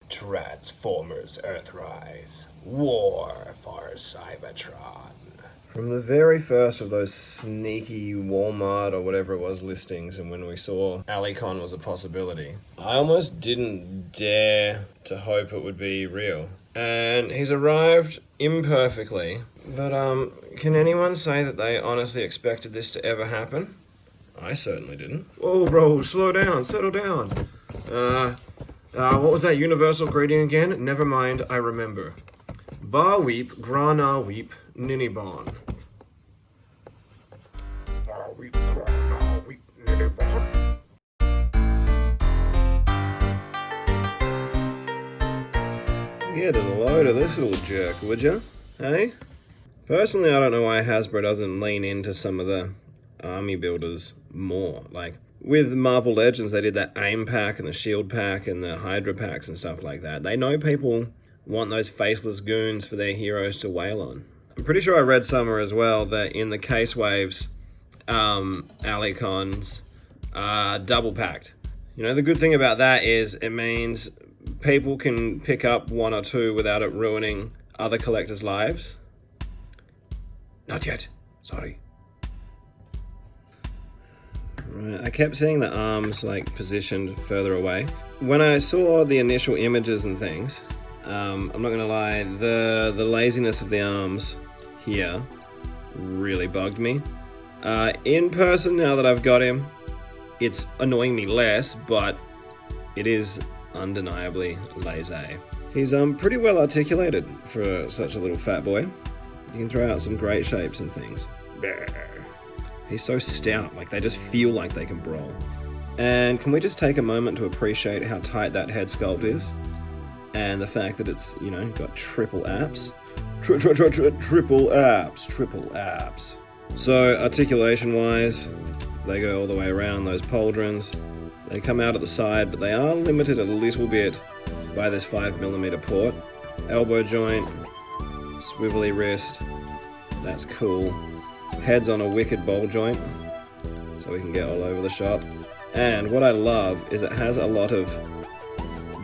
Transformers Earthrise. War for Cybertron. From the very first of those sneaky Walmart or whatever it was listings, and when we saw Alicon was a possibility, I almost didn't dare to hope it would be real. And he's arrived imperfectly, but can anyone say that they honestly expected this to ever happen? I certainly didn't. Whoa, bro, slow down, settle down. What was that universal greeting again? Never mind, I remember. Ba weep, grana weep, ninibon. Ba weep, grana weep, ninibon. Get a load of this little jerk, would ya? Hey? Personally, I don't know why Hasbro doesn't lean into some of the army builders more. Like, with Marvel Legends, they did that AIM pack and the Shield pack and the Hydra packs and stuff like that. They know people want those faceless goons for their heroes to wail on. I'm pretty sure I read somewhere as well that in the case waves, Alicons are double packed. You know, the good thing about that is it means people can pick up one or two without it ruining other collectors' lives. Not yet. Sorry. Right, I kept seeing the arms like positioned further away. When I saw the initial images and things, I'm not gonna lie, the laziness of the arms here really bugged me. In person, now that I've got him, it's annoying me less, but it is undeniably lazy. He's pretty well articulated for such a little fat boy. You can throw out some great shapes and things. He's so stout, like they just feel like they can brawl. And can we just take a moment to appreciate how tight that head sculpt is? And the fact that it's, you know, got triple apps. Triple apps. So articulation wise, they go all the way around those pauldrons. They come out at the side, but they are limited a little bit by this 5mm port. Elbow joint, swivelly wrist, that's cool. Head's on a wicked ball joint, so we can get all over the shop. And what I love is it has a lot of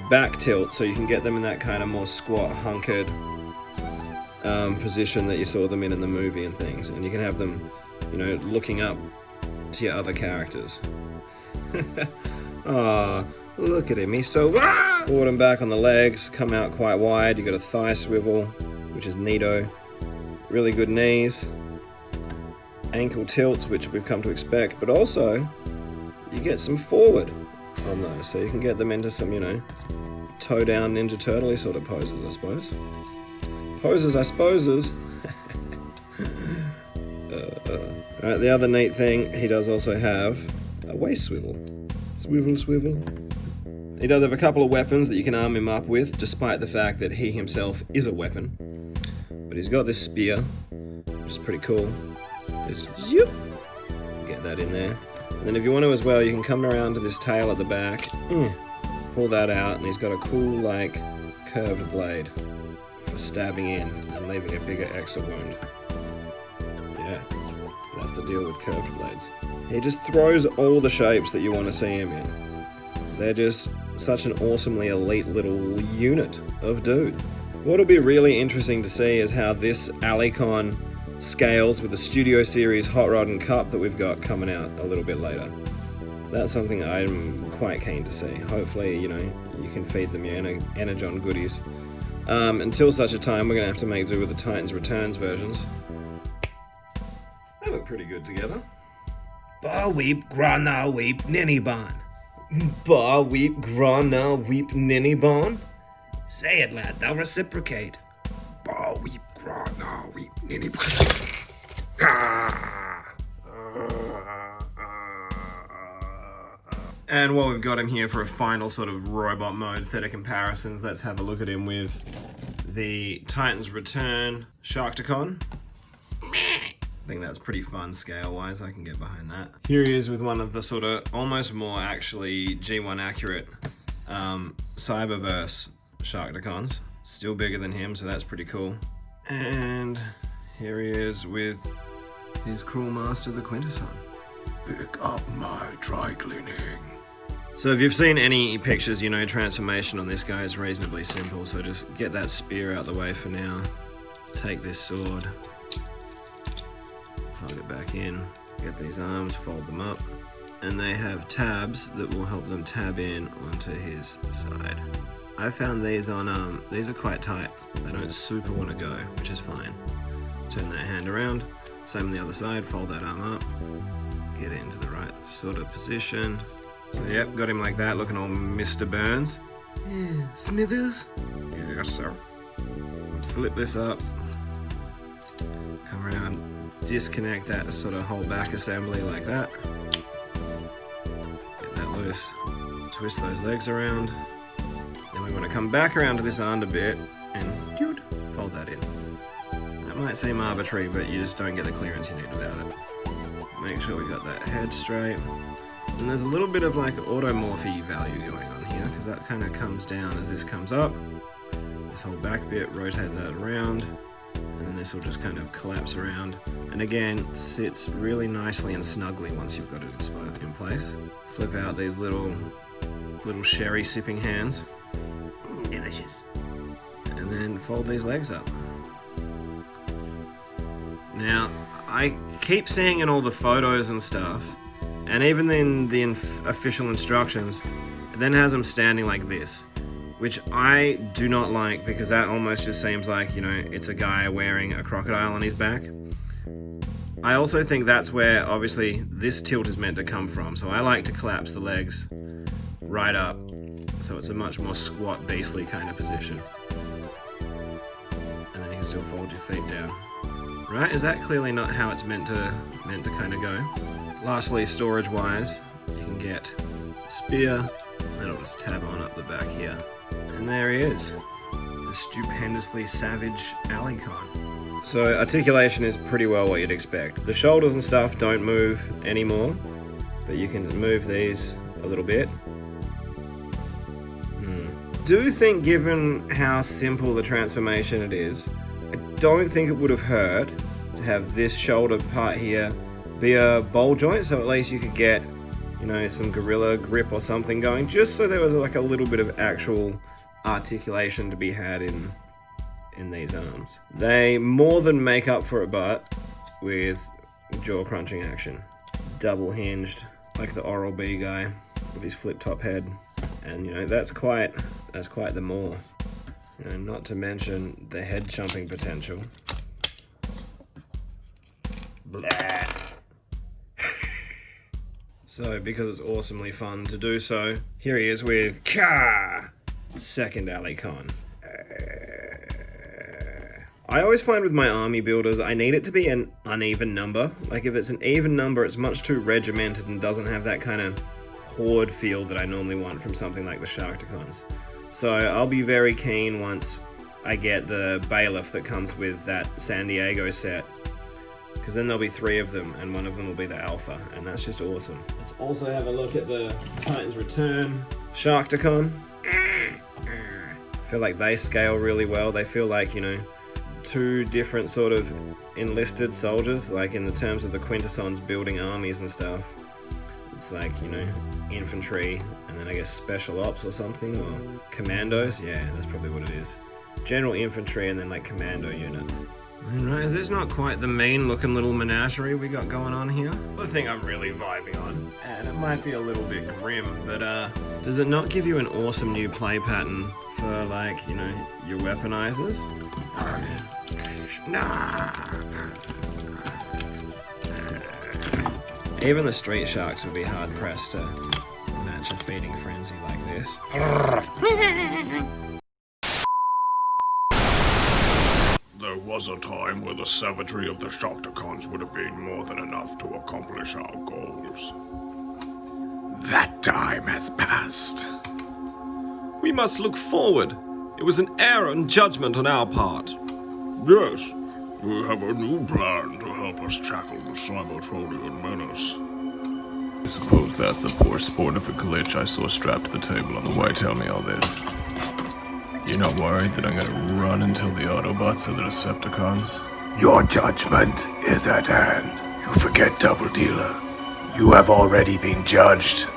back tilt, so you can get them in that kind of more squat, hunkered position that you saw them in the movie and things. And you can have them, you know, looking up to your other characters. Ah, look at him, he's so forward and back on the legs, come out quite wide. You got a thigh swivel, which is neato. Really good knees. Ankle tilts, which we've come to expect, but also you get some forward on those, so you can get them into some, you know, toe down Ninja Turtle-y sort of poses, I suppose. Alright, the other neat thing, he does also have a waist swivel. Swivel. He does have a couple of weapons that you can arm him up with, despite the fact that he himself is a weapon. But he's got this spear, which is pretty cool. Just zoop, get that in there. And then if you want to as well, you can come around to this tail at the back, pull that out, and he's got a cool, like, curved blade for stabbing in and leaving a bigger exit wound. Yeah, that's the deal with curved blades. He just throws all the shapes that you want to see him in. They're just such an awesomely elite little unit of dude. What'll be really interesting to see is how this Alicon scales with the Studio Series Hot Rod and Cup that we've got coming out a little bit later. That's something I'm quite keen to see. Hopefully, you know, you can feed them your Energon goodies. Until such a time, we're going to have to make do with the Titans Returns versions. They look pretty good together. Ba weep, grana weep, ninibon. Ba weep, grana weep, ninibon. Say it, lad, they'll reciprocate. Ba weep, grana weep, ninibon. And while we've got him here for a final sort of robot mode set of comparisons, let's have a look at him with the Titans Return Sharkticon. I think that's pretty fun scale-wise, I can get behind that. Here he is with one of the sort of almost more actually G1 accurate Cyberverse Sharkticons. Still bigger than him, so that's pretty cool. And here he is with his cruel master, the Quintesson. Pick up my dry cleaning. So if you've seen any pictures, you know transformation on this guy is reasonably simple, so just get that spear out the way for now. Take this sword, plug it back in, get these arms, fold them up, and they have tabs that will help them tab in onto his side. I found these on, these are quite tight. They don't super want to go, which is fine. Turn that hand around, same on the other side, fold that arm up, get it into the right sort of position. So yep, got him like that, looking all Mr. Burns. Yeah, Smithers? Yes, sir. Flip this up, come around, disconnect that sort of whole back assembly like that. Get that loose, twist those legs around. Then we want to come back around to this under bit and fold that in. That might seem arbitrary, but you just don't get the clearance you need without it. Make sure we got that head straight. And there's a little bit of like automorphy value going on here, because that kind of comes down as this comes up. This whole back bit, rotate that around, and then this will just kind of collapse around. And again, sits really nicely and snugly once you've got it in place. Flip out these little sherry sipping hands. Delicious. And then fold these legs up. Now, I keep seeing in all the photos and stuff, and even in the official instructions, it then has them standing like this, which I do not like, because that almost just seems like, you know, it's a guy wearing a crocodile on his back. I also think that's where, obviously, this tilt is meant to come from, so I like to collapse the legs right up, so it's a much more squat, beastly kind of position. And then you can still fold your feet down. Right, is that clearly not how it's meant to kind of go? Lastly, storage-wise, you can get a spear, that'll just tab on up the back here. And there he is, the stupendously savage Alicon. So articulation is pretty well what you'd expect. The shoulders and stuff don't move anymore, but you can move these a little bit. Do think, given how simple the transformation it is, I don't think it would have hurt to have this shoulder part here be a bowl joint, so at least you could get, you know, some gorilla grip or something going, just so there was like a little bit of actual articulation to be had in these arms. They more than make up for it, but with jaw crunching action. Double hinged, like the Oral-B guy with his flip top head, and you know that's quite the more. You know, not to mention the head chumping potential. Blah. So, because it's awesomely fun to do so, here he is with second Alicon. I always find with my army builders, I need it to be an uneven number. Like if it's an even number, it's much too regimented and doesn't have that kind of horde feel that I normally want from something like the Sharkticons. So I'll be very keen once I get the Bailiff that comes with that San Diego set, because then there'll be 3 of them and one of them will be the Alpha, and that's just awesome. Let's also have a look at the Titan's Return Sharkticon. I feel like they scale really well. They feel like, you know, 2 different sort of enlisted soldiers, like in the terms of the Quintessons building armies and stuff. It's like, you know, infantry and then I guess special ops or something, or commandos. Yeah, that's probably what it is. General infantry and then like commando units. Right, is this not quite the mean looking little menagerie we got going on here? The thing I'm really vibing on, and it might be a little bit grim, but does it not give you an awesome new play pattern for, like, you know, your weaponizers? Even the street sharks would be hard pressed to match a feeding frenzy like this. There was a time where the savagery of the Sharkticons would have been more than enough to accomplish our goals. That time has passed. We must look forward. It was an error and judgment on our part. Yes, we have a new plan to help us tackle the Cybertronian menace. I suppose that's the poor sport of a glitch I saw strapped to the table on the way tell me all this. You're not worried that I'm gonna run until the Autobots are the Decepticons? Your judgment is at hand. You forget, Double Dealer. You have already been judged.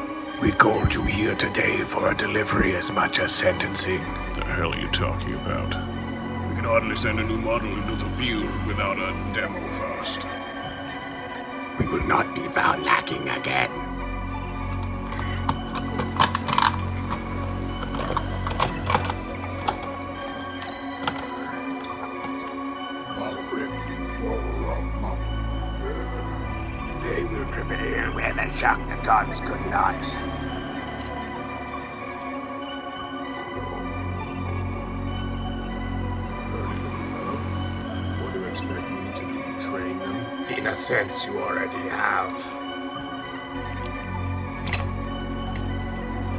We called you here today for a delivery as much as sentencing. The hell are you talking about? We can hardly send a new model into the field without a demo first. We will not be found lacking again. They will prevail where the Shocktacons could not. What do you expect me to do? Train them? In a sense, you already have.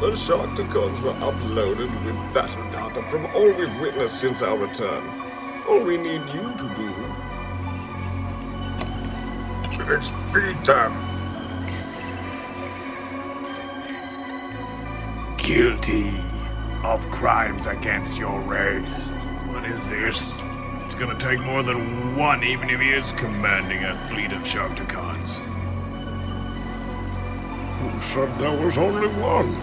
The Shocktacons were uploaded with battle data from all we've witnessed since our return. All we need you to do Let's feed them. Guilty of crimes against your race. What is this? It's gonna take more than one, even if he is commanding a fleet of Shocktacons. Who said there was only one?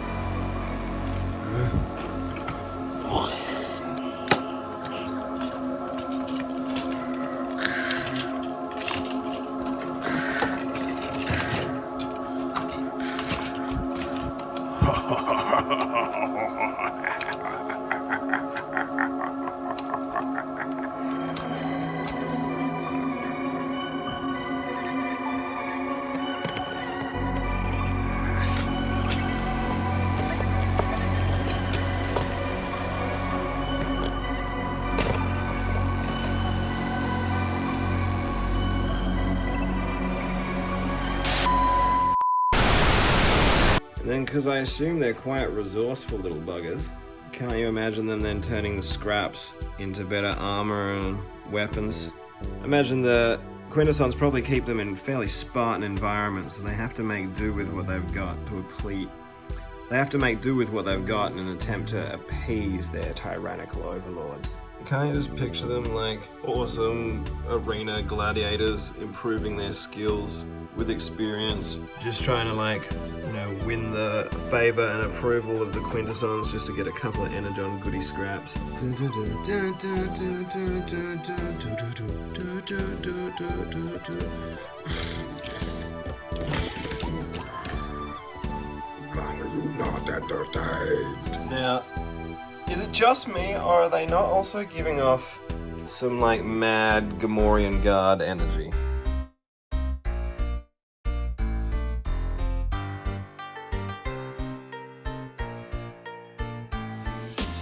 Then, because I assume they're quite resourceful little buggers, can't you imagine them then turning the scraps into better armor and weapons? Imagine the Quintessons probably keep them in fairly Spartan environments, so they have to make do with what they've got to deplete. They have to make do with what they've got in an attempt to appease their tyrannical overlords. Can't you just picture them like awesome arena gladiators improving their skills with experience, just trying to win the favor and approval of the Quintessons just to get a couple of Energon goodie scraps. Are you not entertained? Now, is it just me, or are they not also giving off some mad Gamorrean guard energy?